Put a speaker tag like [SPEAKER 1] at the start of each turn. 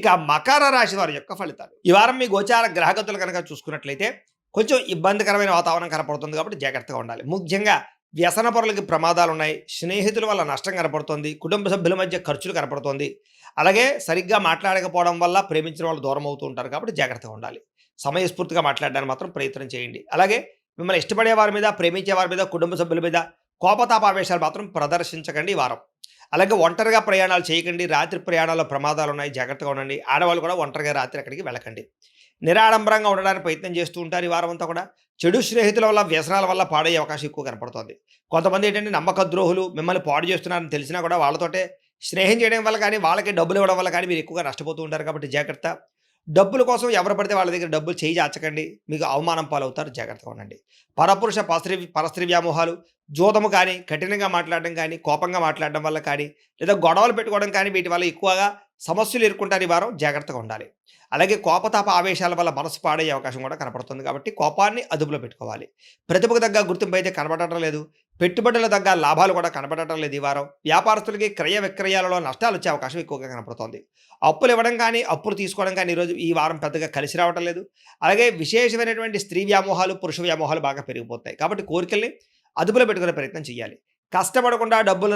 [SPEAKER 1] ఇక మకర రాశి వారి యొక్క ఫలితాలు. ఈ వారం మీ గోచార గ్రహగతులు కనుక చూసుకున్నట్లయితే కొంచెం ఇబ్బందికరమైన వాతావరణం కనపడుతుంది కాబట్టి జాగ్రత్తగా ఉండాలి. ముఖ్యంగా వ్యసన పరులకి ప్రమాదాలున్నాయి. స్నేహితుల వల్ల నష్టం కనపడుతోంది. కుటుంబ సభ్యుల మధ్య ఖర్చులు కనపడుతోంది. అలాగే సరిగ్గా మాట్లాడకపోవడం వల్ల ప్రేమించిన వాళ్ళు దూరం అవుతూ ఉంటారు కాబట్టి జాగ్రత్తగా ఉండాలి. సమయస్ఫూర్తిగా మాట్లాడడానికి మాత్రం ప్రయత్నం చేయండి. అలాగే మిమ్మల్ని ఇష్టపడే వారి మీద, ప్రేమించే వారి మీద, కుటుంబ సభ్యుల మీద కోపతాపావేశాలు మాత్రం ప్రదర్శించకండి ఈ వారం. అలాగే ఒంటరిగా ప్రయాణాలు చేయకండి. రాత్రి ప్రయాణాల్లో ప్రమాదాలున్నాయి. జాగ్రత్తగా ఉండండి. ఆడవాళ్ళు కూడా ఒంటరిగా రాత్రి ఎక్కడికి వెళ్ళకండి. నిరాడంబరంగా ఉండడానికి ప్రయత్నం చేస్తూ ఉంటారు ఈ వారం అంతా కూడా. చెడు స్నేహితుల వల్ల, వ్యసనాల వల్ల పాడయ్యే అవకాశం ఎక్కువ కనపడుతోంది. కొంతమంది ఏంటంటే నమ్మక ద్రోహులు మిమ్మల్ని పాడు చేస్తున్నారని తెలిసినా కూడా వాళ్ళతోటే స్నేహం చేయడం వల్ల కానీ, వాళ్ళకి డబ్బులు ఇవ్వడం వల్ల కానీ మీరు ఎక్కువగా నష్టపోతూ ఉంటారు కాబట్టి జాగ్రత్త. డబ్బుల కోసం ఎవరు పడితే వాళ్ళ దగ్గర డబ్బులు చేయి చాచకండి. మీకు అవమానం పాలవుతారు. జాగ్రత్తగా ఉండండి. పరపురుష పరస్త్రీ వ్యామోహాలు, జూదము కానీ, కఠినంగా మాట్లాడడం కానీ, కోపంగా మాట్లాడడం వల్ల కానీ, లేదా గొడవలు పెట్టుకోవడం కానీ వీటి వల్ల ఎక్కువగా సమస్యలు ఎదుర్కొంటారు ఈ వారం. జాగ్రత్తగా ఉండాలి. అలాగే కోపతాప ఆవేశాల వల్ల మనసు పాడయ్యే అవకాశం కూడా కనపడుతుంది కాబట్టి కోపాన్ని అదుపులో పెట్టుకోవాలి. ప్రతిభకు తగ్గ గుర్తింపు అయితే కనబడటం లేదు. పెట్టుబడుల తగ్గ లాభాలు కూడా కనబడటం లేదు ఈ వారం. వ్యాపారస్తులకి క్రయ విక్రయాలలో నష్టాలు వచ్చే అవకాశం ఎక్కువగా కనపడుతోంది. అప్పులు ఇవ్వడం కానీ, అప్పులు తీసుకోవడం కానీ ఈరోజు ఈ వారం పెద్దగా కలిసి రావటం లేదు. అలాగే విశేషమైనటువంటి స్త్రీ వ్యామోహాలు, పురుష వ్యామోహాలు బాగా పెరిగిపోతాయి. కాబట్టి కోరికల్ని అదుపులో పెట్టుకునే ప్రయత్నం చేయాలి. కష్టపడకుండా డబ్బులు